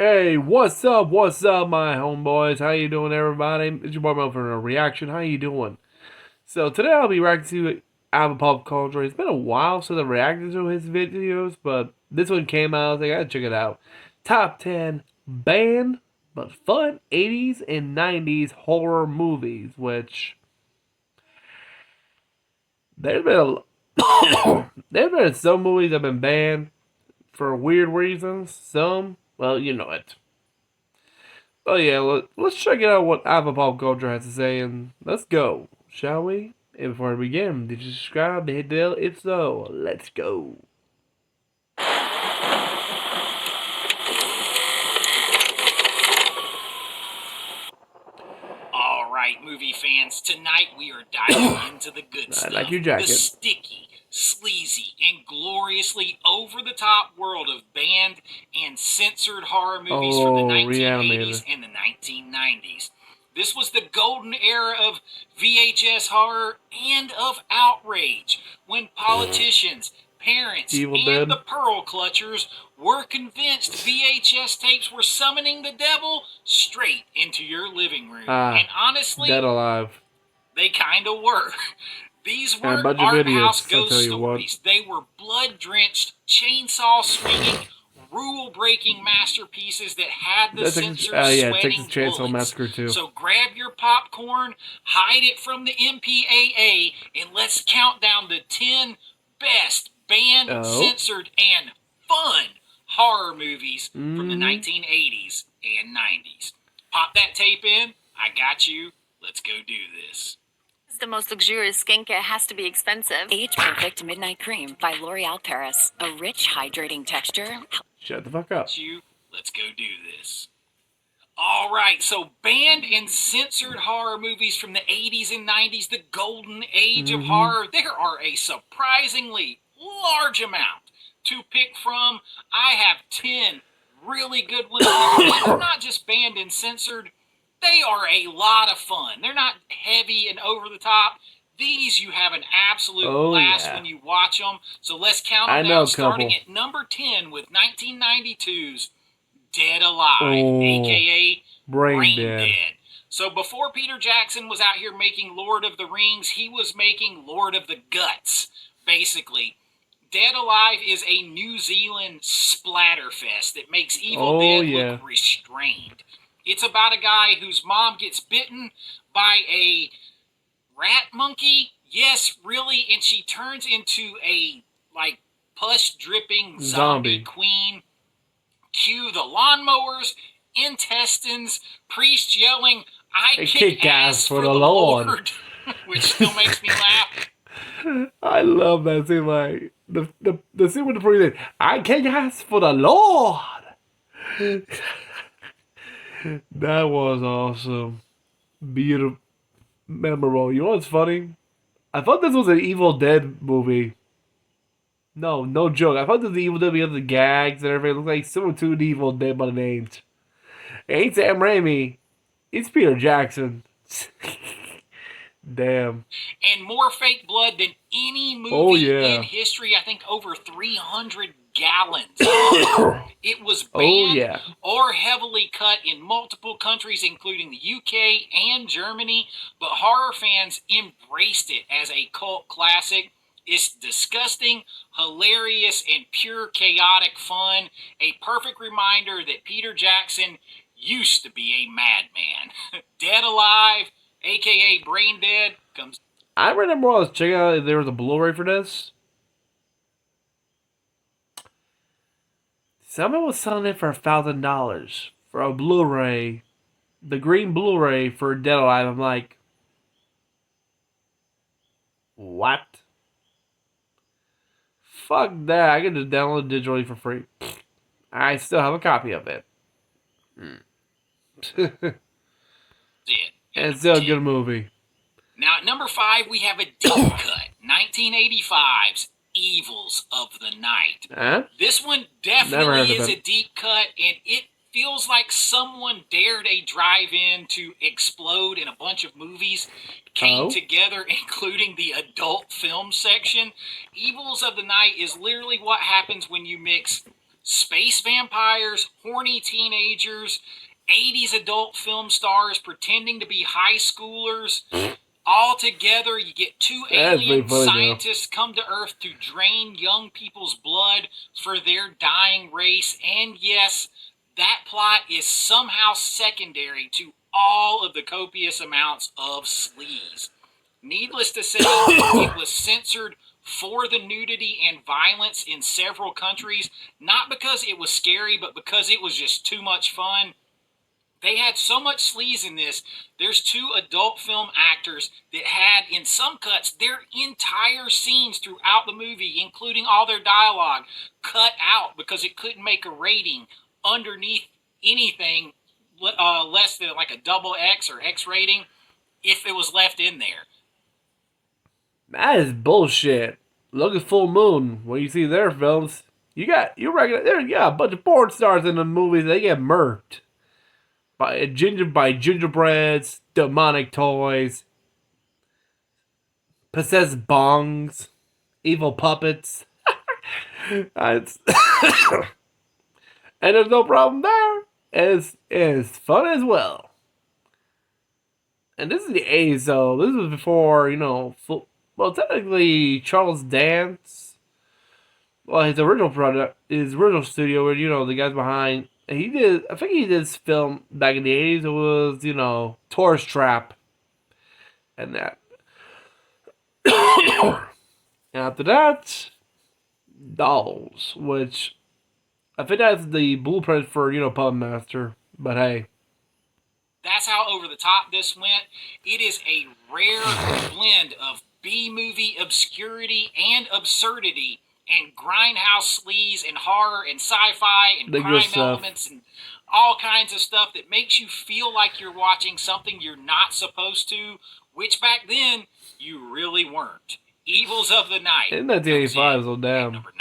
Hey, what's up? What's up, my homeboys? How you doing, everybody? It's your boy Mel for a reaction. How you doing? So today I'll be reacting to Apple Pop Culture. It's been a while since I reacted to his videos, but this one came out. So I gotta check it out. Top 10 banned but fun 80s and 90s horror movies. Which there's been there's been some movies that have been banned for weird reasons. Some, well, you know it. Oh yeah, let's check it out what Apple Pop Culture has to say, and let's go, shall we? And before we begin, did you subscribe? Hit the bell? If so, let's go. All right, movie fans, tonight we are diving into the good I stuff. like your The jacket. sticky, sleazy, and gloriously over-the-top world of banned and censored horror movies from the 1980s and the 1990s. This was the golden era of VHS horror and of outrage, when politicians, parents, Evil and Dead. the pearl clutchers were convinced VHS tapes were summoning the devil straight into your living room. And honestly, Dead Alive. they kind of were. These And a weren't bunch of art house idiots, I'll ghost tell you what. stories. They were blood-drenched, chainsaw-swinging, rule-breaking masterpieces that had the censors sweating Texas Chainsaw bullets. Massacre too. So grab your popcorn, hide it from the MPAA, and let's count down the 10 best banned, censored, and fun horror movies from the 1980s and 90s. Pop that tape in. I got you. Let's go do this. The most luxurious skincare has to be expensive. Age Perfect Midnight Cream by L'Oreal Paris. A rich, hydrating texture. Shut the fuck up. Let's go do this. All right, so banned and censored horror movies from the 80s and 90s, the golden age of horror. There are a surprisingly large amount to pick from. I have 10 really good ones. They're not just banned and censored. They are a lot of fun. They're not heavy and over the top. These you have an absolute blast when you watch them. So let's count them down, starting at number 10 with 1992's Dead Alive, a.k.a. Brain Dead. So before Peter Jackson was out here making Lord of the Rings, he was making Lord of the Guts, basically. Dead Alive is a New Zealand splatterfest that makes Evil Dead look restrained. It's about a guy whose mom gets bitten by a rat monkey. Yes, really, and she turns into a, like, pus-dripping zombie queen. Cue the lawnmowers, intestines, priest yelling, I kick ass for the Lord. Which still makes me laugh. I love that scene, like, the scene with the priest, I kick ass for the Lord. That was awesome. Beautiful. Memorable. You know what's funny? I thought this was an Evil Dead movie. No joke. I thought this was Evil Dead because of the gags and everything. It looked like similar to the Evil Dead, but it ain't. It ain't Sam Raimi. It's Peter Jackson. Damn. And more fake blood than any movie in history. I think over 300 gallons. It was banned or heavily cut in multiple countries, including the UK and Germany. But horror fans embraced it as a cult classic. It's disgusting, hilarious, and pure chaotic fun. A perfect reminder that Peter Jackson used to be a madman. Dead Alive, a.k.a. Brain Dead, comes... I remember when I was checking out if there was a Blu-ray for this. Someone was selling it for $1,000 for a Blu-ray. The green Blu-ray for Dead Alive. I'm like, what? Fuck that. I can just download it digitally for free. I still have a copy of it. And it's still a good movie. Now, at number 5, we have a deep cut. 1985's Evils of the Night. Huh? This one definitely is a deep cut, and it feels like someone dared a drive-in to explode, and a bunch of movies came together, including the adult film section. Evils of the Night is literally what happens when you mix space vampires, horny teenagers, 80s adult film stars pretending to be high schoolers. All together, you get two That's pretty alien funny, though. scientists come to Earth to drain young people's blood for their dying race. And yes, that plot is somehow secondary to all of the copious amounts of sleaze. Needless to say, it was censored for the nudity and violence in several countries, not because it was scary, but because it was just too much fun. They had so much sleaze in this. There's two adult film actors that had, in some cuts, their entire scenes throughout the movie, including all their dialogue, cut out because it couldn't make a rating underneath anything less than like a double X or X rating if it was left in there. That is bullshit. Look at Full Moon. When you see their films, you got a bunch of porn stars in the movies. They get murked by gingerbreads, demonic toys, possessed bongs, evil puppets. And there's no problem there. It's fun as well. And this is the 80s, so this was before, technically Charles Dance. Well, his original studio, where, the guys behind, I think he did this film back in the 80s. It was, Tourist Trap. And that. And after that, Dolls, which I think that's the blueprint for, Puppet Master. But hey. That's how over the top this went. It is a rare blend of B-movie obscurity and absurdity and grindhouse sleaze and horror and sci-fi and The crime good stuff. elements and all kinds of stuff that makes you feel like you're watching something you're not supposed to, which back then you really weren't. Evils of the Night. In 1985, so damn. Number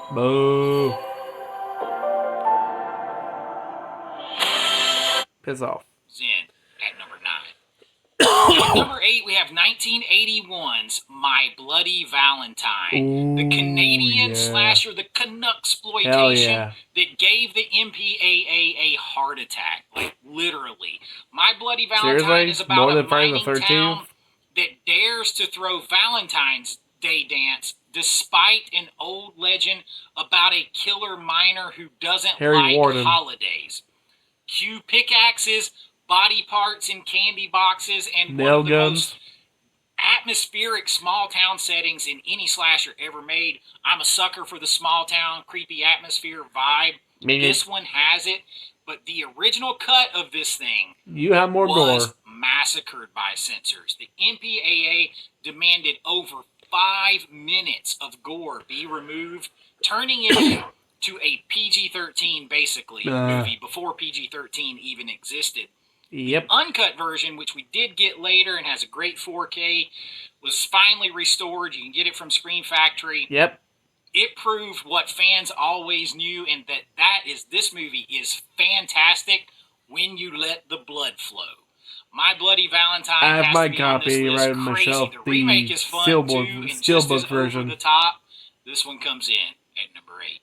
9. Boo. Piss off. Zen at number 9. At number 8, we have 1981's My Bloody Valentine. The Ooh, Canadian yeah. slasher, the Hell Canucksploitation yeah. that gave the MPAA a heart attack. Like, literally. My Bloody Valentine Seriously? is about More a than Friday the mining 13th? town that dares to throw Valentine's Day dance despite an old legend about a killer miner who doesn't Harry like Warden. holidays. Cue pickaxes, body parts in candy boxes, and Nail one of the guns. most atmospheric small town settings in any slasher ever made. I'm a sucker for the small town creepy atmosphere vibe. Meaning- This one has it, but the original cut of this thing You have more was gore. massacred by censors. The MPAA demanded over 5 minutes of gore be removed, turning it to a PG-13 basically movie before PG-13 even existed. Yep. Uncut version, which we did get later and has a great 4K, was finally restored. You can get it from Screen Factory. Yep. It proved what fans always knew, and this movie is fantastic when you let the blood flow. My Bloody Valentine I have has my to be on this copy list. right on my Crazy. shelf, The remake the is fun steelbook- too, and steelbook just as version. over the top. This one comes in at number 8.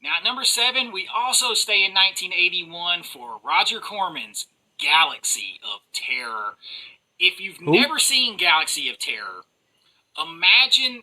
Now, at number 7, we also stay in 1981 for Roger Corman's Galaxy of Terror. If you've Who? never seen Galaxy of Terror, imagine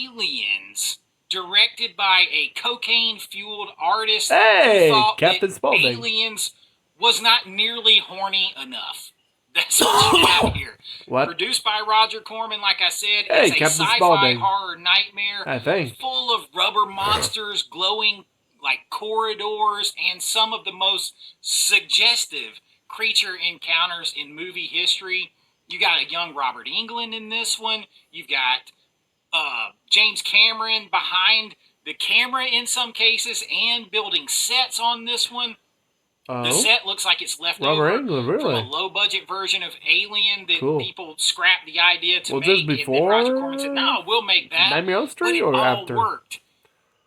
Aliens directed by a cocaine-fueled artist Hey, who thought Captain that Spaulding. Aliens was not nearly horny enough. That's what you have here. What? Produced by Roger Corman, like I said, Hey, it's a Captain sci-fi Spaulding. horror nightmare I think. full of rubber monsters, glowing like corridors, and some of the most suggestive creature encounters in movie history. You got a young Robert Englund in this one. You've got James Cameron behind the camera in some cases and building sets on this one. The Oh. set looks like it's left Robert over Englund, from a really? low-budget version of Alien that Cool. people scrapped the idea to Was this make. And then Roger before Corman said, "No, we'll make that." Nightmare on Elm But Street it or all after? worked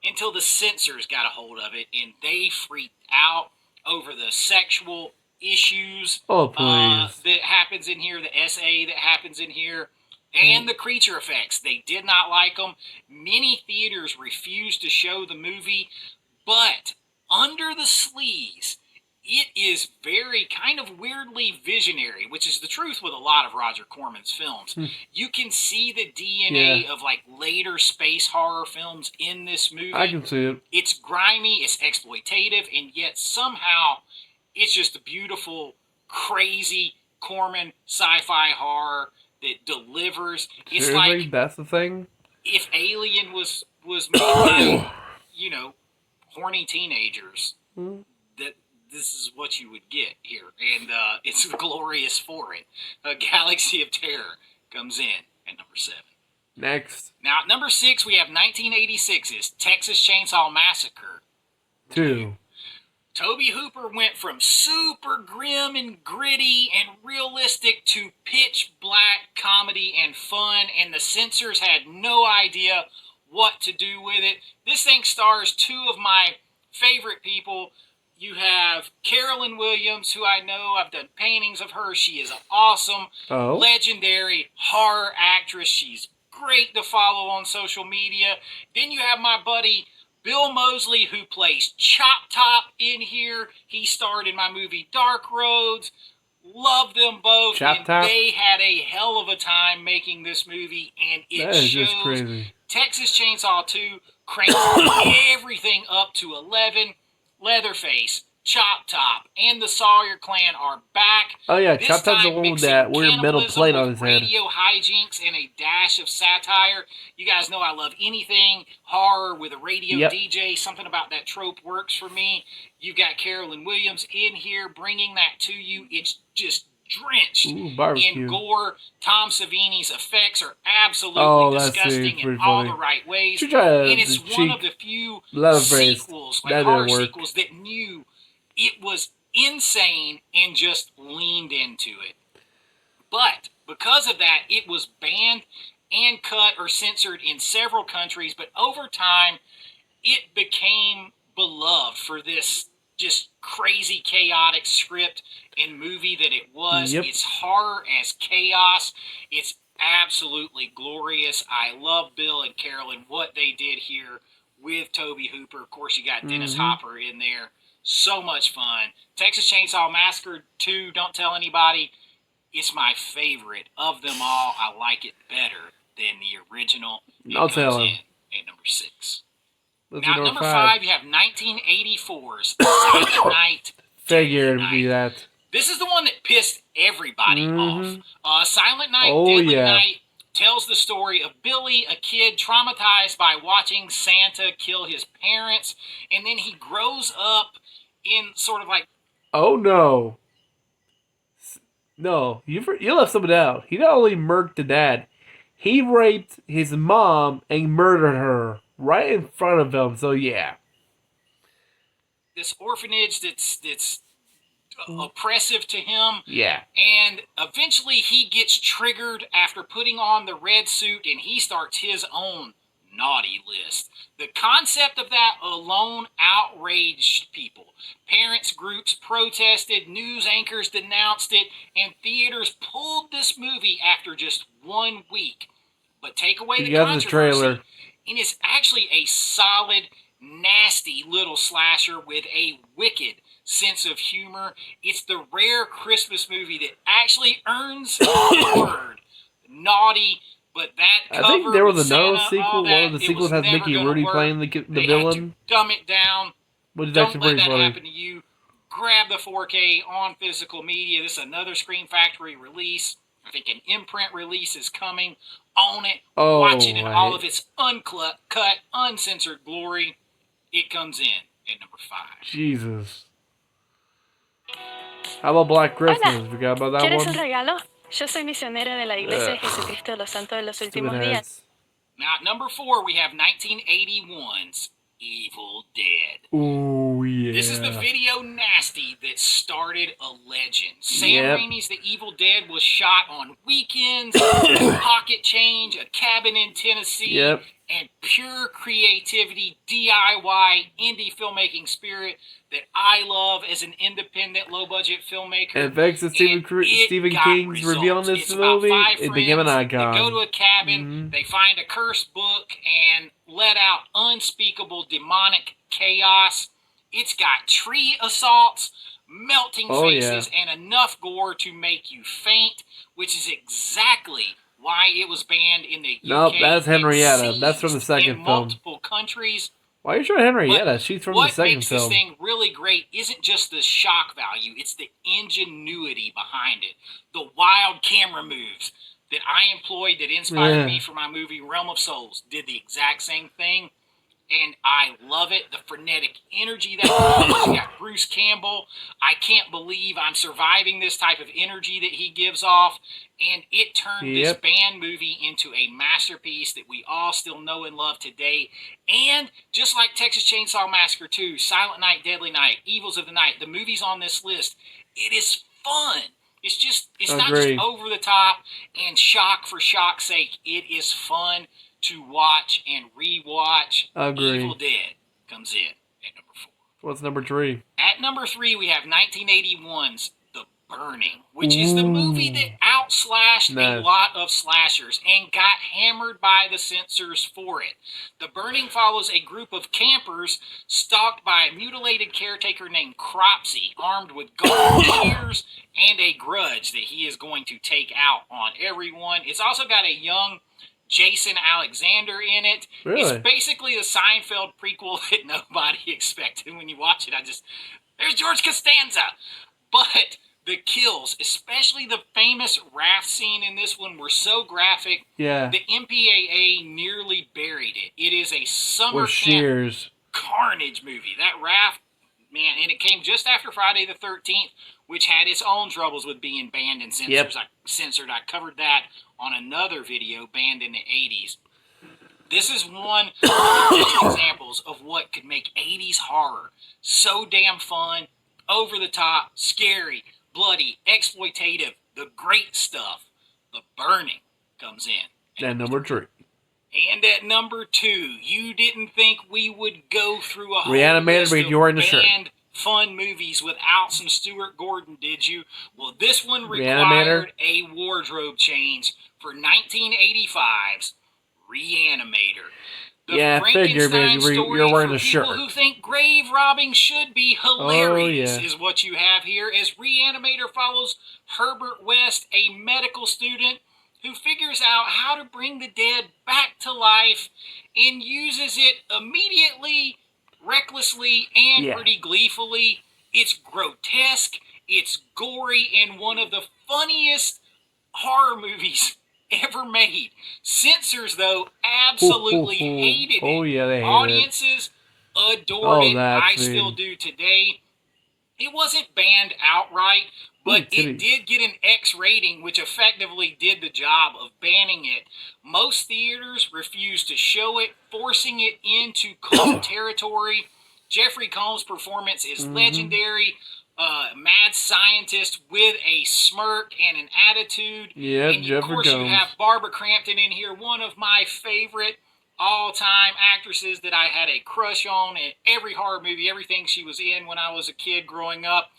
until the censors got a hold of it, and they freaked out over the sexual issues Oh, please. that happens in here, the SA that happens in here. And the creature effects. They did not like them. Many theaters refused to show the movie, but under the sleeves, it is very kind of weirdly visionary, which is the truth with a lot of Roger Corman's films. You can see the DNA of like later space horror films in this movie. I can see it. It's grimy, it's exploitative, and yet somehow it's just a beautiful, crazy Corman sci-fi horror that delivers. It's Seriously, like that's the thing. if Alien was made by, horny teenagers, that this is what you would get here, and it's glorious for it. Galaxy of Terror comes in at number 7. Next. Now, at number 6, we have 1986's Texas Chainsaw Massacre 2. Tobe Hooper went from super grim and gritty and realistic to pitch black comedy and fun, and the censors had no idea what to do with it. This thing stars 2 of my favorite people. You have Carolyn Williams, who I know, I've done paintings of her. She is an awesome, legendary horror actress. She's great to follow on social media. Then you have my buddy Bill Moseley, who plays Chop Top in here. He starred in my movie Dark Roads. Love them both. Chop Top? They had a hell of a time making this movie, and it That is shows. just crazy. Texas Chainsaw 2 cranks everything up to 11. Leatherface, Chop Top, and the Sawyer clan are back. Oh yeah, This Chop Top's the time one with mixing that weird metal cannibalism plate on with his head. radio hijinks and a dash of satire. You guys know I love anything horror with a radio DJ. Something about that trope works for me. You got Carolyn Williams in here bringing that to you. It's just drenched in gore. Tom Savini's effects are absolutely disgusting in all the right ways. And it's one of the few sequels, like horror sequels, that knew it was insane and just leaned into it. But because of that, it was banned and cut or censored in several countries, but over time, it became beloved for this just crazy, chaotic script and movie that it was. It's horror as chaos. It's absolutely glorious. I love Bill and Carolyn, what they did here with Tobe Hooper. Of course, you got Dennis Hopper in there. So much fun. Texas Chainsaw Massacre 2, don't tell anybody. It's my favorite of them all. I like it better than the original. I'll tell him. At number 6. Let's Now, number 5, you have 1984's Silent Night. Figured it'd be that. This is the one that pissed everybody off. Silent Night, Deadly Night tells the story of Billy, a kid traumatized by watching Santa kill his parents, and then he grows up in sort of like... Oh, no. No, you left someone out. He not only murked the dad, he raped his mom and murdered her right in front of him, so yeah. This orphanage that's oppressive to him. Yeah. And eventually he gets triggered after putting on the red suit, and he starts his own naughty list. The concept of that alone outraged people. Parents groups protested, news anchors denounced it, and theaters pulled this movie after just 1 week. But take away the controversy, the trailer. And it's actually a solid, nasty little slasher with a wicked sense of humor. It's the rare Christmas movie that actually earns the word naughty. But that cover, I think there was another Santa, sequel. One of the sequels has Mickey Rooney playing the villain. Dumb it down. Which is Don't actually let pretty that funny. happen to you. Grab the 4K on physical media. This is another Scream Factory release. I think an imprint release is coming. Own it. Watch it in all of its uncut, uncensored glory. It comes in at number 5. Jesus. How about Black Christmas? We got about that ¿Quieres one? un regalo? Yo soy misionera de la Iglesia de Jesucristo de los Santos de los Stupid Últimos Días. heads. Now, at number 4, we have 1981's Evil Dead. Ooh, yeah. This is the video nasty that that started a legend. Sam Yep. Raimi's The Evil Dead was shot on weekends, pocket change, a cabin in Tennessee, Yep. and pure creativity, DIY, indie filmmaking spirit that I love as an independent, low-budget filmmaker. And thanks to And it Stephen got King's review on results. this It's about movie, 5 it became an friends. icon. They go to a cabin, Mhm. they find a cursed book, and let out unspeakable demonic chaos. It's got tree assaults, melting Oh, faces, and enough gore to make you faint, which is exactly why it was banned in the Nope, UK. that's and Henrietta. That's from the seized second in film. multiple countries. Why are you showing Henrietta? But She's from the what second makes this film. thing really great isn't just the shock value, it's the ingenuity behind it. The wild camera moves that I employed that inspired me for my movie Realm of Souls did the exact same thing. And I love it. The frenetic energy that comes. You got Bruce Campbell. I can't believe I'm surviving this type of energy that he gives off. And it turned this Yep. band movie into a masterpiece that we all still know and love today. And just like Texas Chainsaw Massacre 2, Silent Night, Deadly Night, Evils of the Night, the movies on this list, it is fun. It's not Agree. just over the top and shock for shock's sake. It is fun to watch and rewatch. Agree. Evil Dead comes in at number 4. What's number 3? At number 3, we have 1981's The Burning, which is the movie that outslashed a Nice. lot of slashers and got hammered by the censors for it. The Burning follows a group of campers stalked by a mutilated caretaker named Cropsy, armed with golden shears and a grudge that he is going to take out on everyone. It's also got a young Jason Alexander in it. Really? It's basically the Seinfeld prequel that nobody expected. When you watch it, there's George Costanza. But the kills, especially the famous raft scene in this one, were so graphic, Yeah. the MPAA nearly buried it. It is a summer With camp shears. carnage movie. That raft, man, and it came just after Friday the 13th, which had its own troubles with being banned and Yep. censored. I covered that on another video, banned in the 80s. This is one of the best examples of what could make 80s horror so damn fun, over the top, scary, bloody, exploitative, the great stuff. The Burning comes in. And number 3. And at number 2, you didn't think we would go through a whole Reanimator, list but of you're wearing the shirt. banned fun movies without some Stuart Gordon, did you? Well, this one Reanimator? required a wardrobe change for 1985's Reanimator. The Yeah, I figured, man, Frankenstein story you're wearing for a people shirt. who think grave robbing should be hilarious Oh, yeah. is what you have here, as Reanimator follows Herbert West, a medical student who figures out how to bring the dead back to life and uses it immediately, recklessly, and Yeah. pretty gleefully. It's grotesque, it's gory, and one of the funniest horror movies ever made. Censors, though, absolutely hated it. Oh, yeah, they hated it. Audiences adored Oh, it. that I scene. still do today. It wasn't banned outright, but Ooh, it titties. did get an X rating, which effectively did the job of banning it. Most theaters refused to show it, forcing it into cult territory. Jeffrey Combs' performance is Mm-hmm. legendary. Mad scientist with a smirk and an attitude. Yep, And of Jeffrey course, you Combs. have Barbara Crampton in here, one of my favorite all-time actresses that I had a crush on in every horror movie, everything she was in when I was a kid growing up.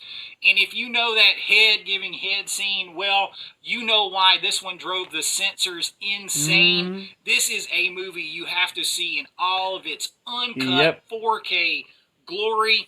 And if you know that head giving head scene, well, you know why this one drove the censors insane. Mm-hmm. This is a movie you have to see in all of its uncut Yep. 4K glory.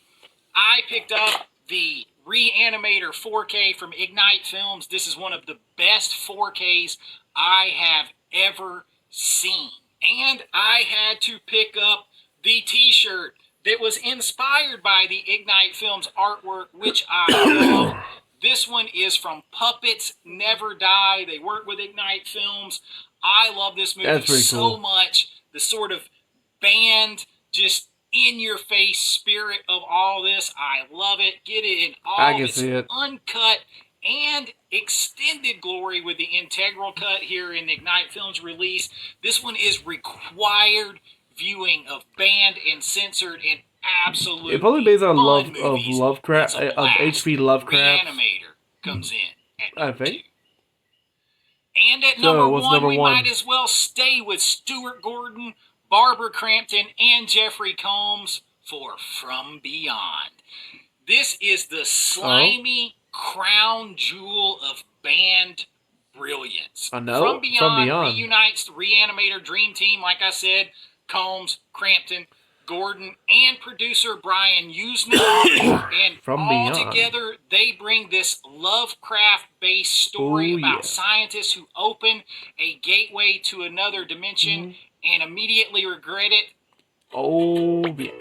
I picked up the Reanimator 4K from Ignite Films. This is one of the best 4Ks I have ever seen. And I had to pick up the t-shirt that was inspired by the Ignite Films artwork, which I love. This one is from Puppets Never Die. They work with Ignite Films. I love this movie That's pretty so cool. much. The sort of band, just in-your-face spirit of all this. I love it. Get it in all I can its see it. uncut and extended glory with the integral cut here in Ignite Films release. This one is required viewing of banned and censored and absolutely It's probably based on fun love of movies. Lovecraft It's a of blast. H.P. Lovecraft. Reanimator comes in at I number think. 2. And at So, number what's 1, number we 1? might as well stay with Stuart Gordon, Barbara Crampton, and Jeffrey Combs for From Beyond. This is the slimy crown jewel of band brilliance. I know. From Beyond Beyond. reunites the Reanimator Dream Team, like I said, Combs, Crampton, Gordon, and producer Brian Usna. And From all Beyond. together, they bring this Lovecraft-based story Oh, about yeah. scientists who open a gateway to another dimension and immediately regret it. Oh, yeah.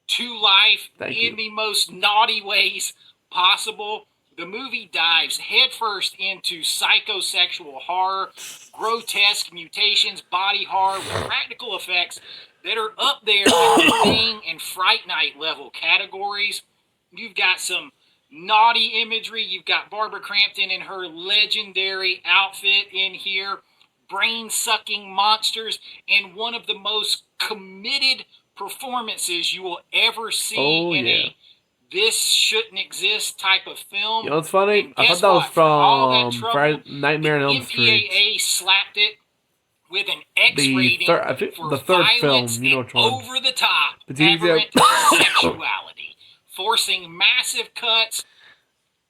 To life Thank in you. the most naughty ways possible. The movie dives headfirst into psychosexual horror, grotesque mutations, body horror with practical effects that are up there in the Thing and Fright Night level categories. You've got some naughty imagery. You've got Barbara Crampton in her legendary outfit in here, brain-sucking monsters, and one of the most committed performances you will ever see Oh, in yeah. a this shouldn't exist type of film. You know what's funny? And I guess thought that was what? For all that from trouble, Nightmare on the Elm Street. MPAA slapped it with an X The rating third- I think for the third violence film, you know and which one. over-the-top, But you aberrant said- sexuality, forcing massive cuts.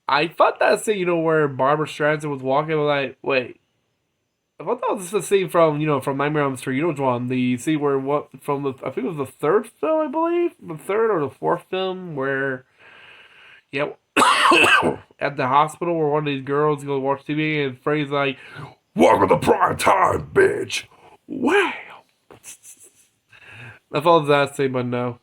I thought that scene, where Barbara Streisand was walking, I was like, wait. I thought that was the scene from Nightmare on Elm Street. You know which one? The scene where I think it was the third film, I believe? The third or the fourth film where, at the hospital where one of these girls goes watch TV and Frey's like, welcome to prime time, bitch. Wow. I thought it was that scene, but no.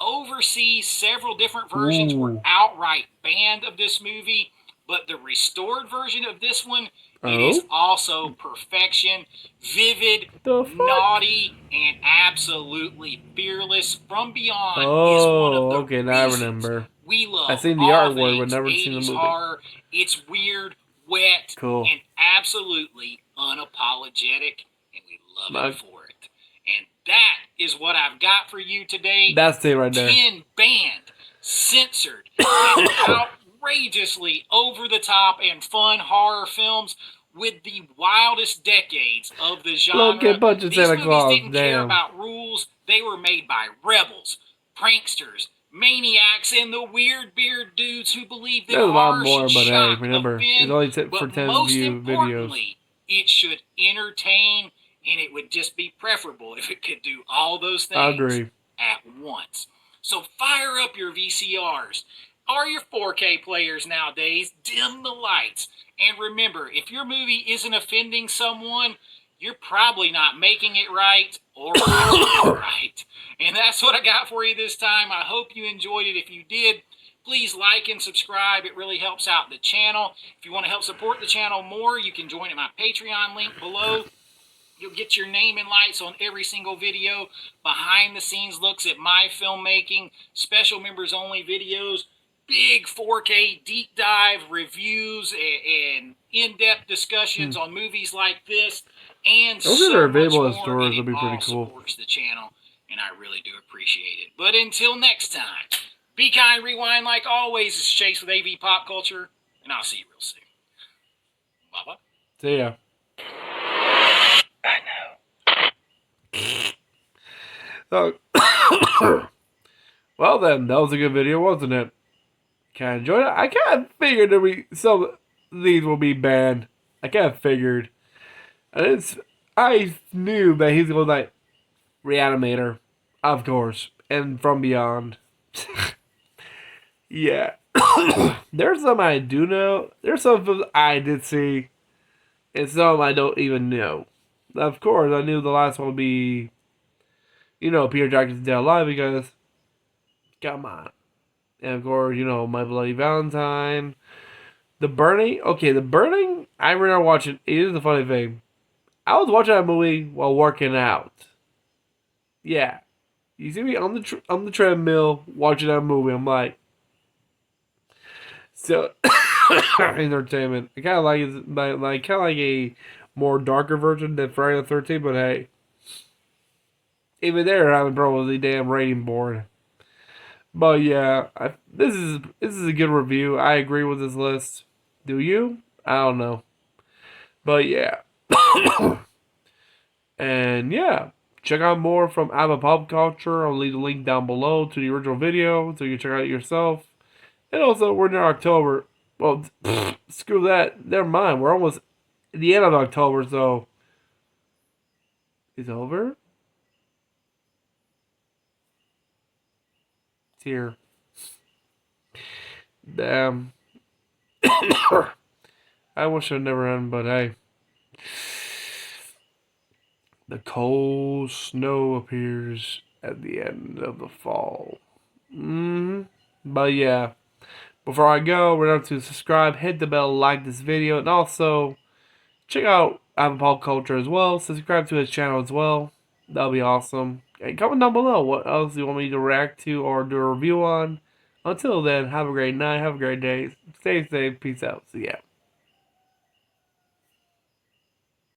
Overseas, several different versions were Ooh. outright banned of this movie, but the restored version of this one, it is Oh? also perfection, vivid, The fuck? naughty, and absolutely fearless. From Beyond is one Oh, of the okay, now I reasons remember. we love I seen the all artwork, but things never seen the 80s movie. horror. It's weird, wet, Cool. and absolutely unapologetic, and we love My- it for it. And that is what I've got for you today. That's it right there. 10 banned, censored, and outrageously over-the-top and fun horror films with the wildest decades of the genre. Look at Bunch of These Santa movies Claus, didn't care damn. about rules. They were made by rebels, pranksters, maniacs, and the weird beard dudes who believe that There's a lot horror more, should but hey, shock, remember, offend, it's only for but 10 most view videos. importantly, it should entertain, and it would just be preferable if it could do all those things I agree. at once. So fire up your VCRs or your 4K players nowadays, dim the lights, and remember, if your movie isn't offending someone, you're probably not making it right or watching it right. And that's what I got for you this time. I hope you enjoyed it. If you did, please like and subscribe. It really helps out the channel. If you want to help support the channel more, you can join at my Patreon link below. You'll get your name and lights on every single video, behind the scenes looks at my filmmaking, special members only videos, big 4K deep dive reviews and in-depth discussions on movies like this, and Those so are much available in more, stores. and That'd be it pretty all cool. supports the channel, and I really do appreciate it. But until next time, be kind, rewind like always. It's Chase with AV Pop Culture, and I'll see you real soon. Bye-bye. See ya. So, well then, that was a good video, wasn't it? Kind of enjoyed it. I kind of figured that some of these will be banned. I kind of figured. And I knew that he's going like Reanimator, of course, and From Beyond. Yeah. There's some I do know. There's some films I did see, and some I don't even know. Of course, I knew the last one would be, Peter Jackson's Dead Alive, because, come on. And of course, My Bloody Valentine. The Burning. Okay, The Burning, I remember watching. It is a funny thing. I was watching that movie while working out. Yeah. You see me on the treadmill watching that movie. I'm like, so entertainment. I kind of like it, kind of like a more darker version than Friday the 13th, but hey. Even they're having trouble with the damn rating board. But yeah, this is a good review. I agree with this list. Do you? I don't know. But yeah. And yeah. Check out more from ABBA Pop Culture. I'll leave the link down below to the original video so you can check it out yourself. And also, we're near October. Well, screw that. Never mind. We're almost at the end of October, so it's over. It's here. Damn. I wish it never ended, but hey. The cold snow appears at the end of the fall. But yeah. Before I go, remember to subscribe, hit the bell, like this video, and also check out ABBA Pop Culture as well. Subscribe to his channel as well. That'll be awesome. And comment down below what else you want me to react to or do a review on. Until then, have a great night, have a great day. Stay safe, peace out. See ya.